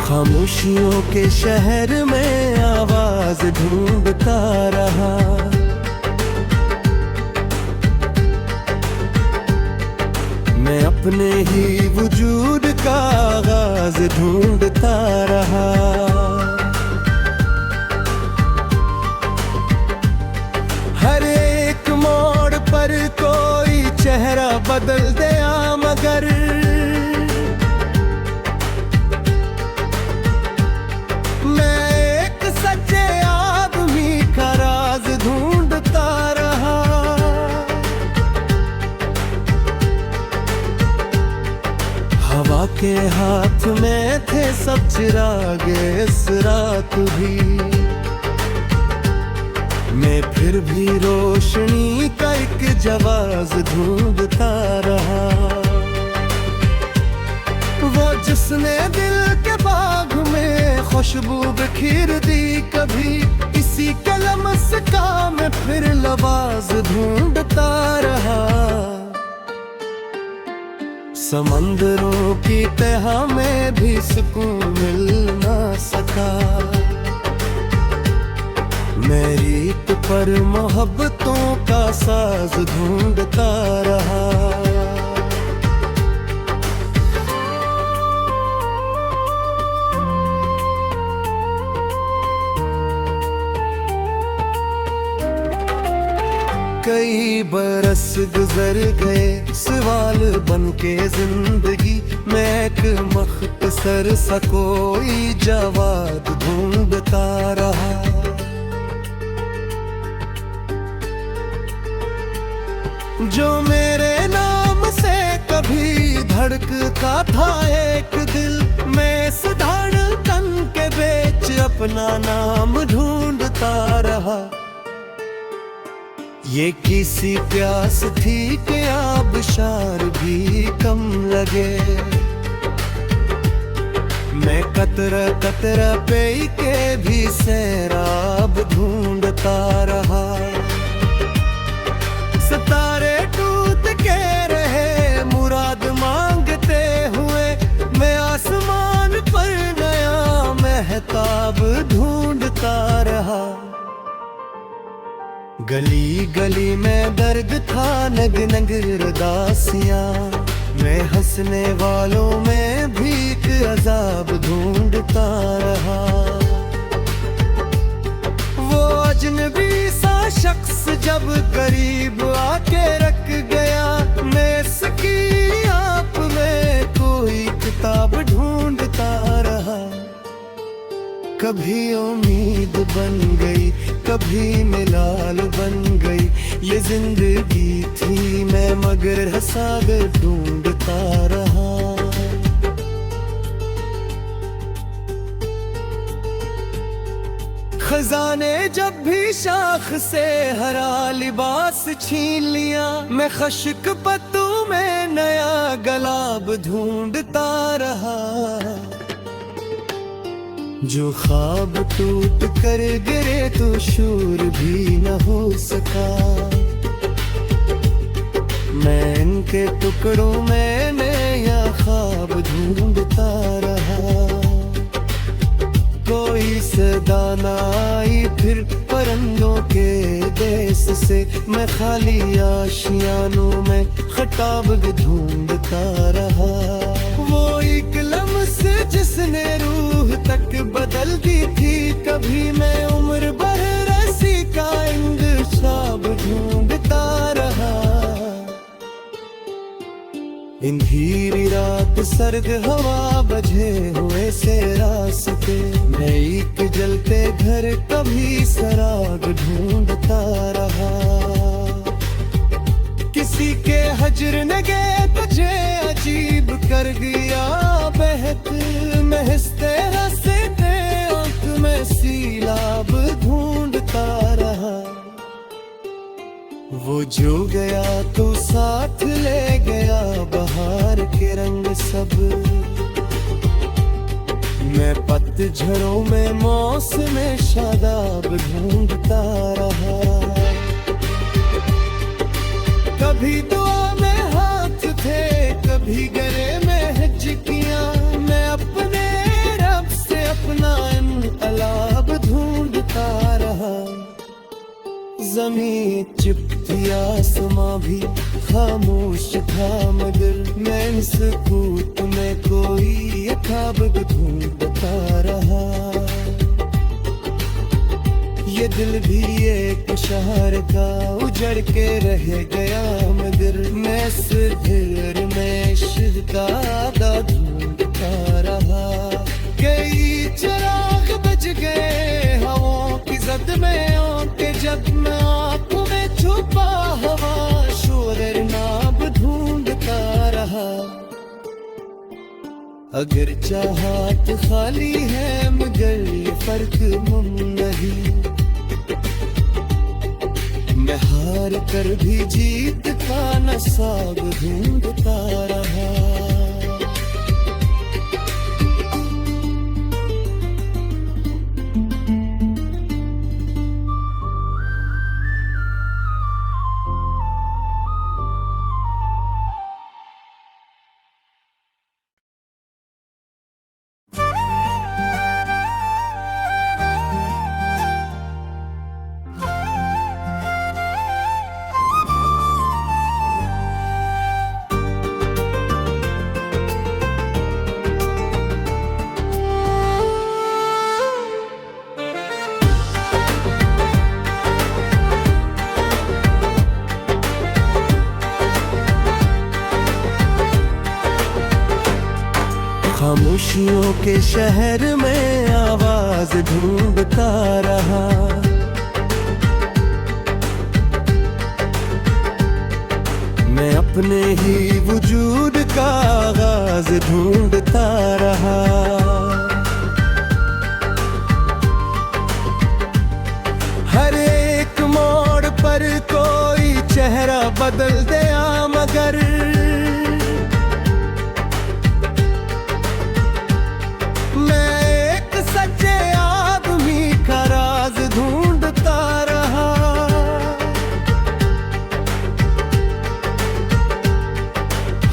खामोशियों के शहर में आवाज ढूंढता रहा। मैं अपने ही वजूद का आगाज ढूंढता रहा। हर एक मोड़ पर कोई चेहरा बदल गया, मगर मैं एक सच्चे आदमी का राज ढूंढता रहा। हवा के हाथ में थे सब चिरागे इस रात भी, मैं फिर भी रोशनी का एक जवाब ढूंढता रहा। वो जिसने दिल के बाग में खुशबू बिखेर दी, कभी इसी कलम से का मैं फिर लबाज ढूंढता रहा। समंदरों की तह में भी सुकून मिल ना सका, मैं रीत पर मोहब्बतों का साज ढूंढता रहा। कई बरस गुजर गए सवाल बनके जिंदगी में, एक मख्तसर सा कोई जवाब ढूंढता रहा। जो मेरे नाम से कभी धड़कता था एक दिल, मैं इस धड़कन के बीच अपना नाम ढूंढता रहा। ये किसी प्यास थी कि आबशार भी कम लगे, मैं कतरा कतरा पे के भी सैराब ढूंढता रहा। सितारे टूट के रहे मुराद मांगते हुए, मैं आसमान पर नया महताब ढूंढता रहा। गली गली में दर्द था, नग नग उदासियां, मैं हंसने वालों में भी एक अजाब ढूंढता रहा। वो अजनबी सा शख्स जब करीब आके रख गया, मैं इसकी आप में कोई किताब ढूंढता रहा। कभी उम्मीद बन गई, कभी मिलाल बन गई, ये जिंदगी थी मैं मगर हसागर ढूंढता रहा। खजाने जब भी शाख से हरा लिबास छीन लिया, मैं खश्क पत्तों में नया गुलाब ढूंढता रहा। जो ख्वाब टूट कर गिरे तो शूर भी न हो सका, मैं इनके टुकड़ों में नया ख्वाब ढूंढता रहा। कोई सदा न आई फिर परिंदों के देश से, मैं खाली आशियानों में खटाब ढूंढता रहा। वो एक लम्स जिसने रूह तक बदल दी थी, कभी मैं उम्र भर रसी का इंतशाब ढूंढता रहा। अंधेरी रात सर्द हवा बजे हुए से रास्ते, मैं एक जलते घर कभी सराग ढूंढता रहा। किसी के हजर नगे तुझे अजीब कर गया बहत, मैं हंसते हंसते आंख में सीलाब ढूंढता रहा। वो जो गया तो साथ ले गया बहार के रंग सब, मैं पतझड़ों में मौसम शादाब ढूंढता रहा। कभी दुआ में हाथ थे, कभी गले में हिचकियां, मैं अपने रब जमी चुप थी, आसमां भी खामोश था, मगर मैं इन सकूत में कोई ख्वाब ढूंढता रहा। ये दिल भी एक शहर का उजड़ के रह गया, मगर मैं इस दिल में इश्क का ढूंढता रहा। कई चिराग बज गए हवाओं की जद में आके, जब मैं आंखों में छुपा हवा शोर नाब ढूंढता रहा। अगर चाहत खाली है मगर ये फर्क मुम नहीं, मैं हार कर भी जीत का नसाब ढूंढता रहा। खामोशियों के शहर में आवाज ढूंढता रहा। मैं अपने ही वजूद का आगाज ढूंढता रहा। हर एक मोड़ पर कोई चेहरा बदल गया, मगर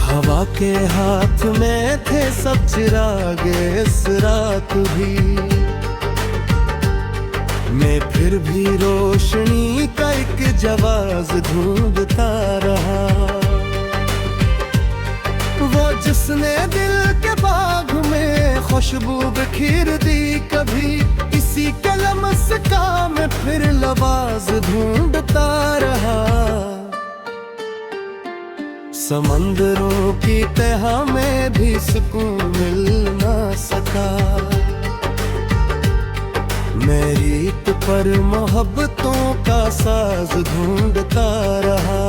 हवा के हाथ में थे सब चिरागे इस रात भी, मैं फिर भी रोशनी का एक जवाब ढूंढता रहा। वो जिसने दिल के बाग में खुशबू बिखेर दी, कभी इसी कलम से काम फिर लबाज ढूंढता रहा। समंदरों की तह में भी सुकून मिल ना सका, मैं रीत पर मोहब्बतों का साज ढूंढता रहा।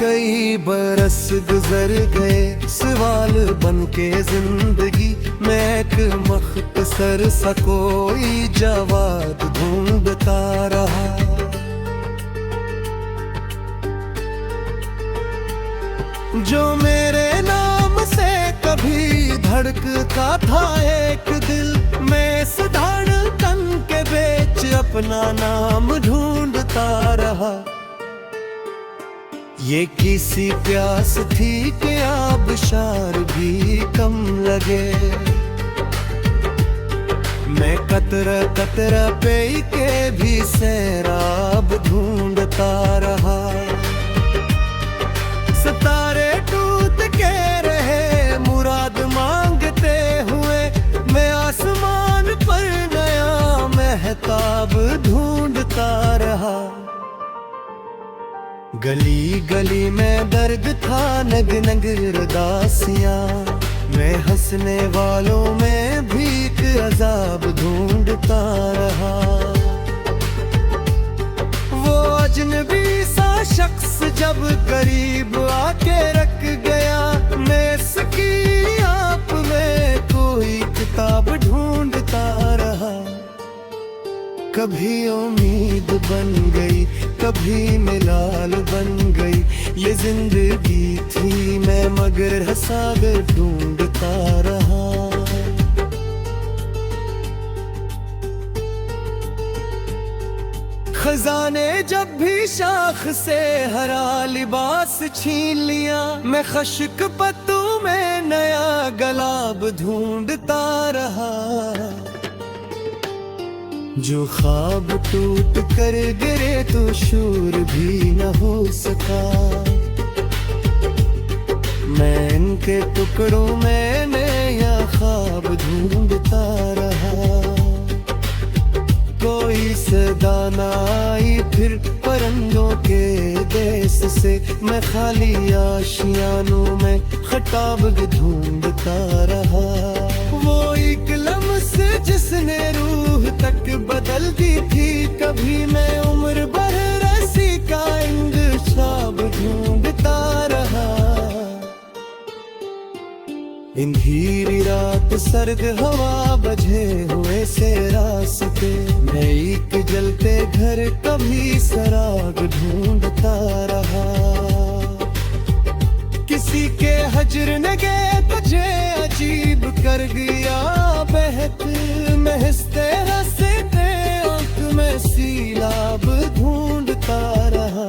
कई बरस गुजर गए सवाल बन के जिंदगी, मैं एक मख्तसर सा कोई जवाब ढूंढता रहा। जो मेरे नाम से कभी धड़कता था एक दिल, मैं इस धड़कन के बीच अपना नाम ढूंढता रहा। ये किसी प्यास थी कि आबशार भी कम लगे, मैं कतरा कतरा पे के भी सैराब ढूंढता रहा। सितारे टूट के रहे मुराद मांगते हुए, मैं आसमान पर नया महताब ढूंढता रहा। गली गली में दर्द था, नग नग रदासियां, मैं हंसने वालों में भी एक अजाब ढूंढता रहा। वो अजनबी सा शख्स जब करीब आके रख गया, मैं इसकी आप में कोई किताब ढूंढता रहा। कभी उम्मीद बन गई, कभी मिलाल बन गई, ये जिंदगी थी मैं मगर हसागर ढूंढता रहा। खजाने जब भी शाख से हरा लिबास छीन लिया, मैं खश्क पत्तू में नया गुलाब ढूंढता रहा। जो ख्वाब टूट कर गिरे तो शूर भी न हो सका, मैं इनके टुकड़ों में नया ख्वाब ढूंढता रहा। कोई सदा न आई फिर परिंदों के देश से, मैं खाली आशियानों में खटाब ढूंढता रहा। वो एक लम्स जिसने रूह तक बदल दी थी, कभी मैं उम्र भर रसी का इंतशाब ढूंढता रहा। अंधेरी रात सर्द हवा बजे हुए से रास्ते, मैं एक जलते घर कभी सराग ढूंढता रहा। किसी के हजर नगे तुझे अजीब कर गया, बहक महसते हंसते आंख में सीलाब ढूंढता रहा।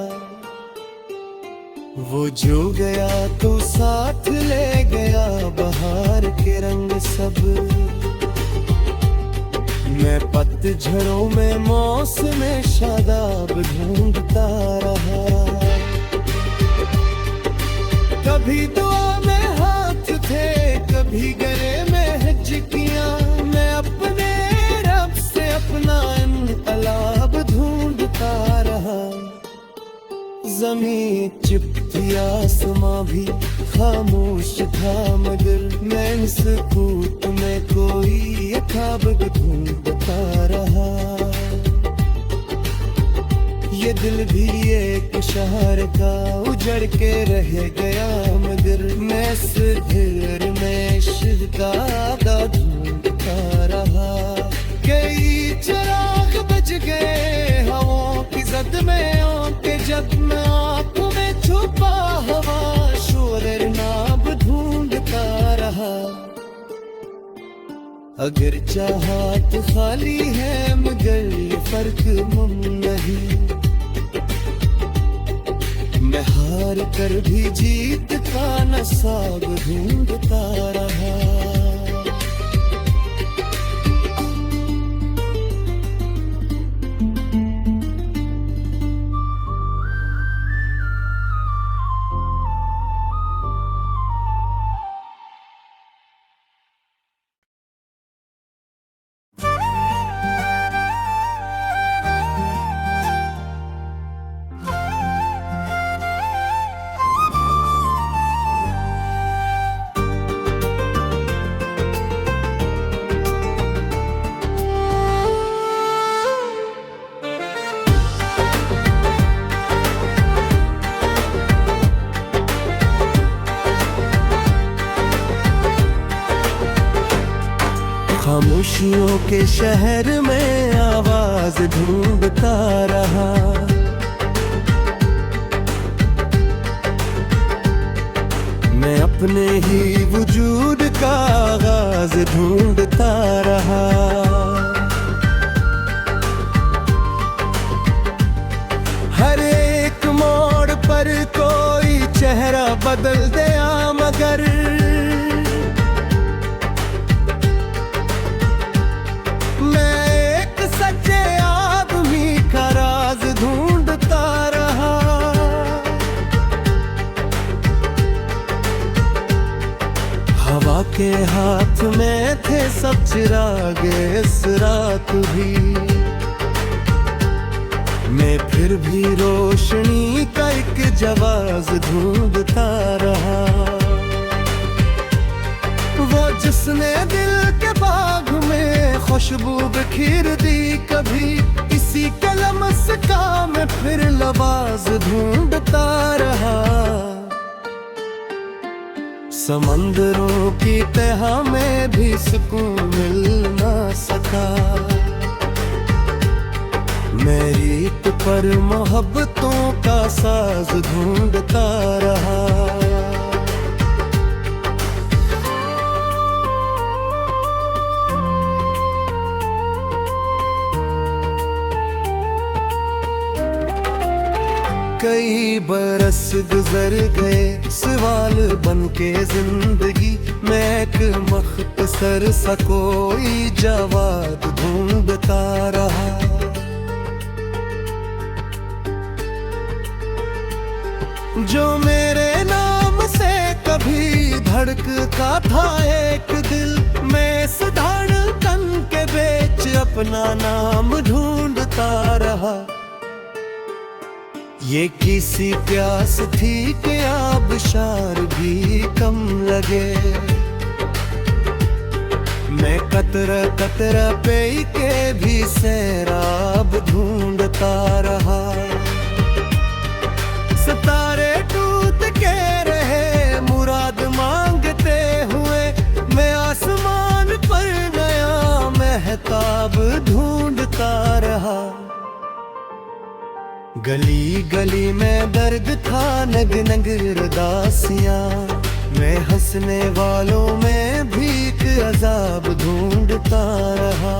वो जो गया तो साथ ले गया बहार के रंग सब, मैं पतझड़ों में मौसम शादाब ढूंढता रहा। कभी दुआ में हाथ थे, कभी गले में हिचकियां, मैं अपने रब से अपना इनकलाब ढूंढता रहा। ज़मीं चुप थी, आसमां भी खामोश था, मगर मैं इन सुकूत में कोई ख्वाब ढूंढता रहा। ये दिल भी एक शहर का उजड़ के रह गया, मगर मैं इस दिल में इश्क का ढूंढता रहा। कई चिराग बज गए हवाओं की जद में आके, जब मैं आंखों में छुपा हवा शोर नाब ढूंढता रहा। अगर चाहा तो खाली है, मगर ये फर्क मुमकिन नहीं, मैं हार कर भी जीत का नसाब ढूंढता रहा। खामोशियों के शहर में आवाज ढूंढता रहा। मैं अपने ही वजूद का आगाज ढूंढता रहा। हर एक मोड़ पर कोई चेहरा बदल गया, मगर ढूंढता रहा। हवा के हाथ में थे सब चिराग इस रात भी, मैं फिर भी रोशनी का एक जवाब ढूंढता रहा। वो जिसने दिल के बाग में खुशबू बिखेर दी, कभी इसी कलमस का मैं फिर लबाज ढूंढता रहा। समंदरों की तह में भी सुकून मिल ना सका, मैं रीत पर मोहब्बतों का साज ढूंढता रहा। कई बरस गुजर गए सवाल बन के जिंदगी में एक मख्तसर सा कोई जवाब ढूंढता रहा। जो मेरे नाम से कभी धड़कता था एक दिल, मैं इस धड़कन के बीच अपना नाम ढूंढता रहा। ये किसी प्यास थी कि आबशार भी कम लगे, मैं कतरा कतरा पे के भी सैराब ढूंढता रहा। सितारे टूट के रहे मुराद मांगते हुए, मैं आसमान पर नया महताब ढूंढता रहा। गली गली में दर्द था नग नग रदासियां, मैं हंसने वालों में भी एक अजाब ढूंढता रहा।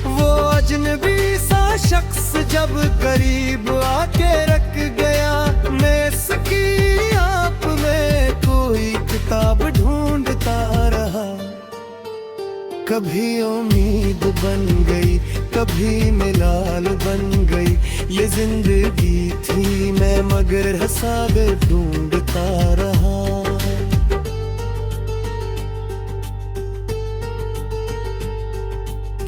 वो अजनबी सा शख्स जब करीब आके रख गया, मैं सकी आप में कोई किताब ढूंढता रहा। कभी उम्मीद बन गई, कभी मिलाल बन गई, ये जिंदगी थी मैं मगर हिसाब ढूंढता रहा।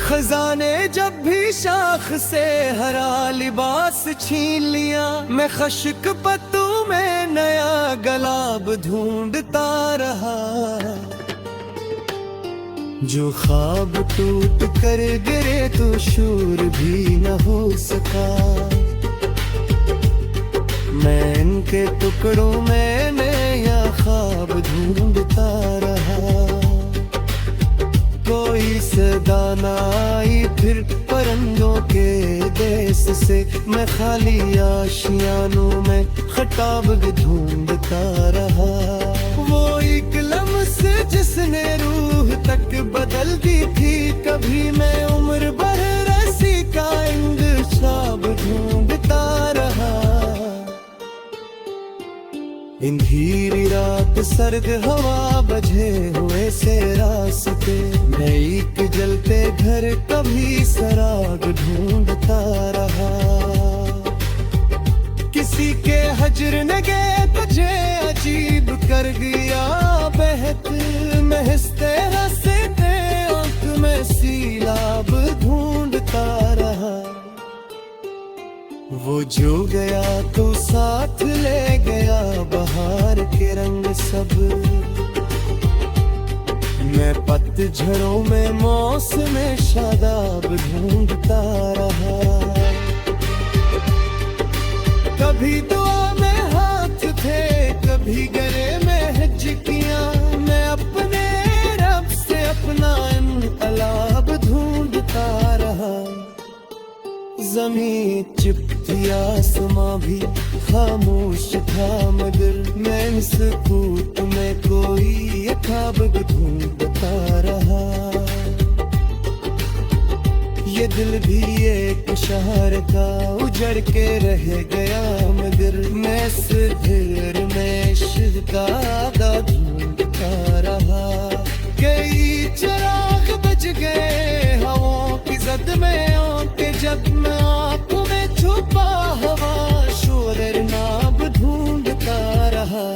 खजाने जब भी शाख से हरा लिबास छीन लिया, मैं खश्क पत्तों में नया गलाब ढूंढता रहा। जो ख्वाब टूट कर गिरे तो शूर भी न हो सका, मैं इनके टुकड़ों में नया ख्वाब ढूंढता रहा। कोई सदा न आई फिर परंदों के देश से, मैं खाली आशियानों में खटाब ढूंढता रहा। वो एक लम्स जिसने रूह तक बदल दी थी, कभी मैं उम्र भर रसी का इंतशाब ढूंढता रहा। अंधेरी रात सर्द हवा बजे हुए से रास्ते, मैं एक जलते घर कभी सराग ढूंढता रहा। किसी के हजर नगे तुझे अजीब कर गया बहक, मैं हंसते हंसते आंख में सीलाब ढूंढता रहा। वो जो गया तो साथ ले गया बहार के रंग सब, मैं पतझड़ों में मौसम शादाब ढूंढता रहा। कभी दुआ में हाथ थे, कभी गले में हिचकियां, मैं अपने रब से अपना इनकलाब ढूंढता रहा। ज़मीं चुप थी आसमां भी खामोश था, मगर मैं इस कूट में कोई ख्वाब ढूंढता रहा। ये दिल भी एक शहर का उजड़ के रह गया, मगर मैं इस घर में इश्क का आगा ढूंढता रहा। कई चिराग बज गए हवाओं की जद में आके, जब मैं आंखों में छुपा हवा शोर नाब ढूंढता रहा।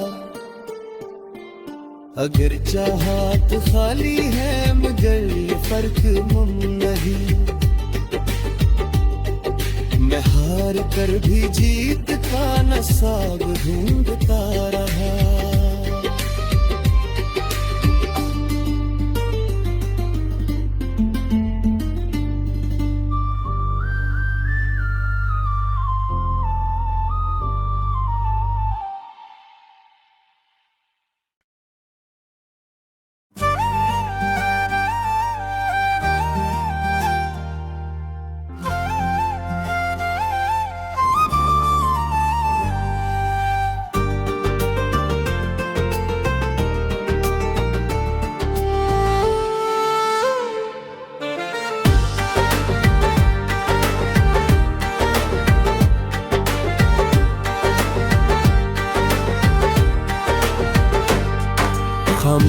अगर चाहत खाली है मगर ये फर्क मुम नहीं, मैं हार कर भी जीत का नसाब ढूंढता रहा।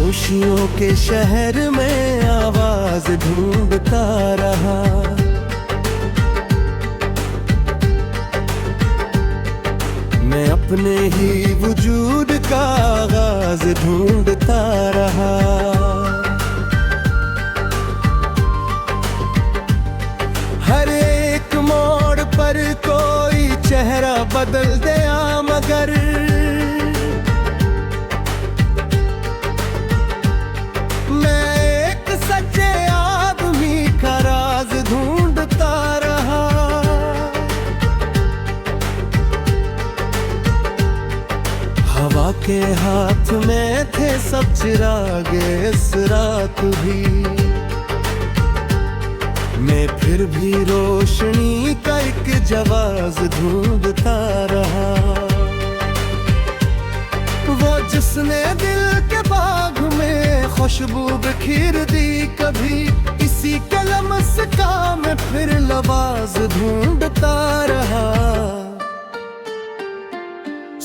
खामोशियों के शहर में आवाज ढूंढता रहा। मैं अपने ही वजूद का आगाज ढूंढता रहा। हर एक मोड़ पर कोई चेहरा बदल गया, मगर मैं एक सच्चे आदमी का राज ढूंढता रहा। हवा के हाथ में थे सब चिराग इस रात भी, मैं फिर भी रोशनी का एक जवाब ढूंढता रहा। वो जिसने दिल के बाग में खुशबू बिखेर दी, कभी इसी कलम से का मैं फिर लवाज ढूंढता रहा।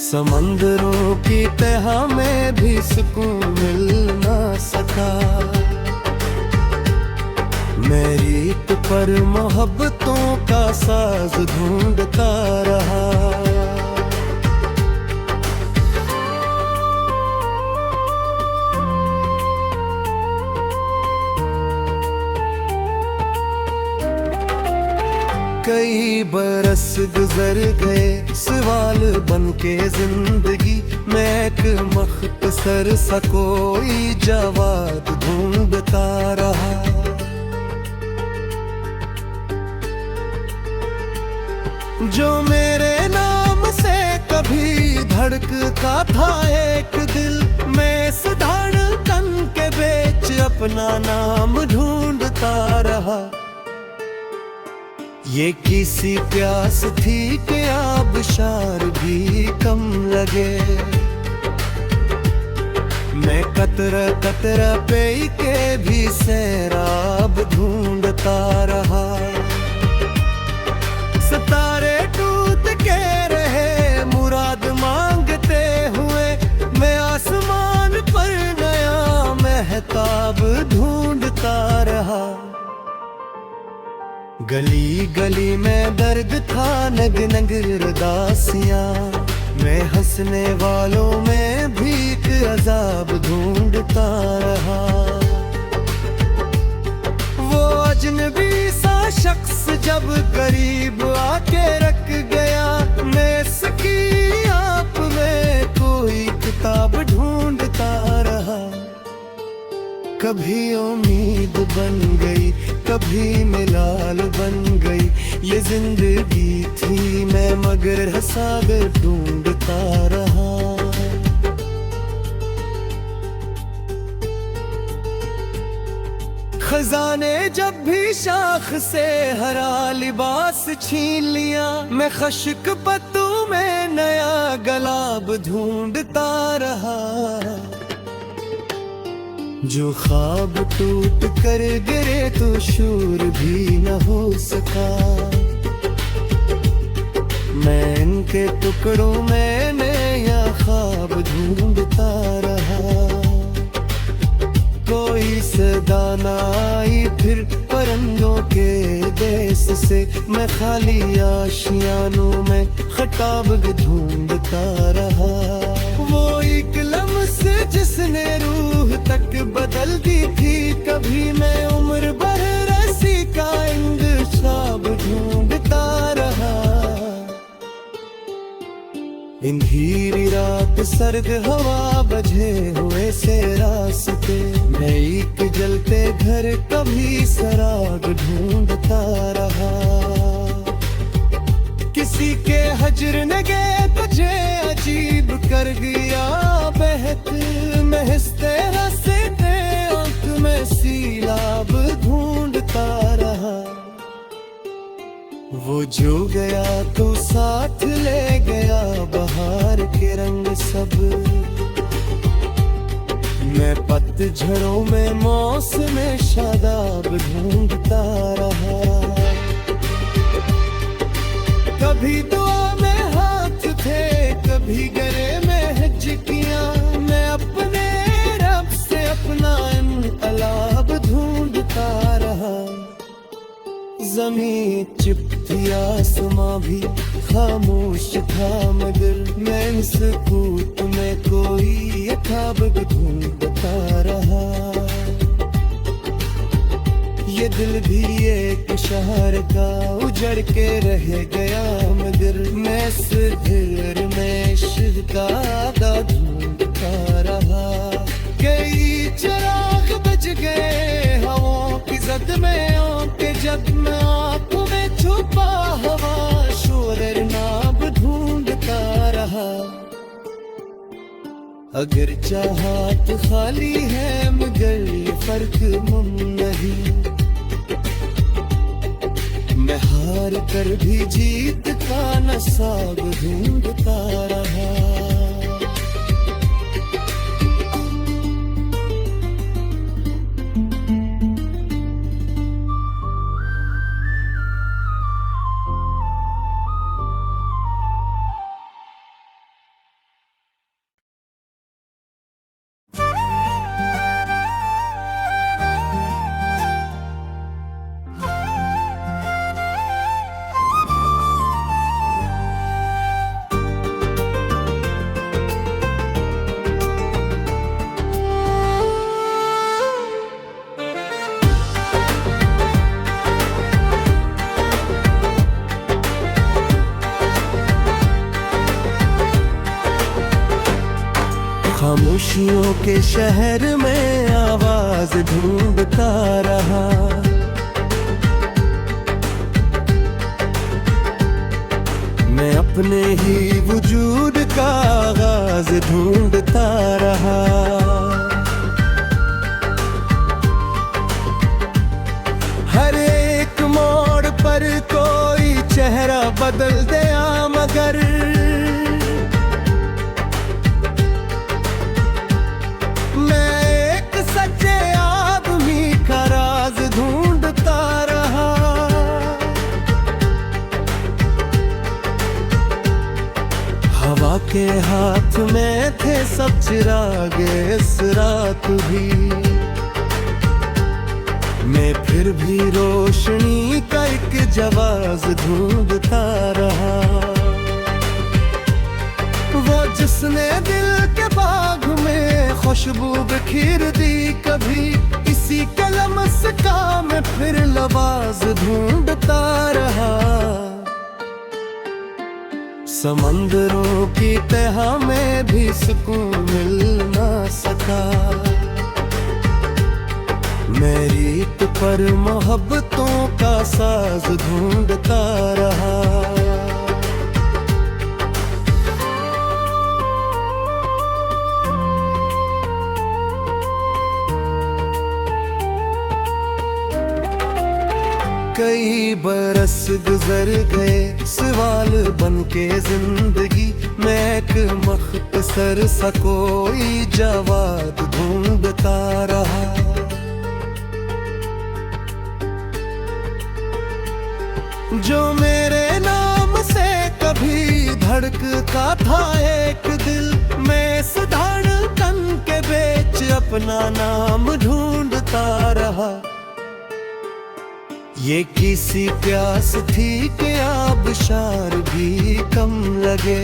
समंदरों की तह में भी सुकून मिल ना सका, मैं रीत पर मोहब्बतों का साज ढूंढता रहा। कई बरस गुजर गए सवाल बन के जिंदगी, मैं एक मख्तसर सा कोई जवाब ढूंढता रहा। जो मेरे नाम से कभी धड़कता था एक दिल, मैं इस धड़कन के बीच अपना नाम ढूंढता रहा। ये किसी प्यास थी कि आबशार भी कम लगे, मैं कतरा कतरा पे के भी सैराब ढूंढता रहा। सितारे टूट के रहे मुराद मांगते हुए, मैं आसमान पर नया महताब ढूंढता रहा। गली गली में दर्द था, नग नग उदासियां, मैं हंसने वालों में भी एक अजाब ढूंढता रहा। वो अजनबी सा शख्स जब करीब आके रख गया, मैं सकी आप में कोई किताब ढूंढता रहा। कभी उम्मीद बन गई, कभी मिलाल बन गई, ये जिंदगी थी मैं मगर हसागर ढूंढता रहा। खजाने जब भी शाख से हरा लिबास छीन लिया, मैं खश्क पत्तू में नया गलाब ढूंढता रहा। जो ख्वाब टूट कर गिरे तो शूर भी न हो सका, मैं इनके टुकड़ों में नया ख्वाब ढूंढता रहा। कोई सदा न आई फिर परिंदों के देश से, मैं खाली आशियानों में खटाब ढूंढता रहा। वो एक लम्स जिसने रूह तक बदल दी थी, कभी मैं उम्र भर रसी का इंतशाब ढूंढता रहा। अंधेरी रात सर्द हवा बजे हुए से रास्ते, मैं एक जलते घर कभी सराग ढूंढता रहा। किसी के हजर ने गए तुझे अजीब कर गया बहक, मैं हंसते हंसते आंख में सीलाब ढूंढता रहा। वो जो गया तो साथ ले गया बहार के रंग सब, मैं पतझड़ों में मौसम शादाब ढूंढता रहा। कभी दुआ में हाथ थे, कभी गले में हिचकियां, मैं अपने रब से जमीन चुप थी, आसमां भी खामोश था, मगर मैं इस कूट में कोई अथाब ढूंढता रहा। ये दिल भी एक शहर का उजड़ के रह गया, मगर मैं इस दिल में इश्क का आगा ढूंढता रहा। कई चिराग बज गए हवाओं की जद में आके, जब मैं आंखों में छुपा हवा शोर नाब ढूंढता रहा। अगर चाहत खाली है मगर ये फर्क मुमकिन नहीं, मैं हार कर भी जीत का नसाब ढूंढता रहा। खामोशियों के शहर में आवाज ढूंढता रहा। मैं अपने ही वजूद का आगाज ढूंढता रहा। हर एक मोड़ पर कोई चेहरा बदल गया, मगर हवा के हाथ में थे सब चिराग इस रात भी, मैं फिर भी रोशनी का एक जवाब ढूंढता रहा। वो जिसने दिल के बाग में खुशबू बिखेर दी, कभी इसी कलम से काम फिर लवाज ढूंढता रहा। समंदरों की तह में भी सुकून मिल ना सका, मैं रीत पर मोहब्बतों का साज ढूंढता रहा। कई बरस गुजर गए सवाल बन के जिंदगी, मैं एक मख्तसर सा कोई जवाब ढूंढता रहा। जो मेरे नाम से कभी धड़कता था एक दिल, मैं इस धड़कन के बीच अपना नाम ढूंढता रहा। ये किसी प्यास थी कि आबशार भी कम लगे,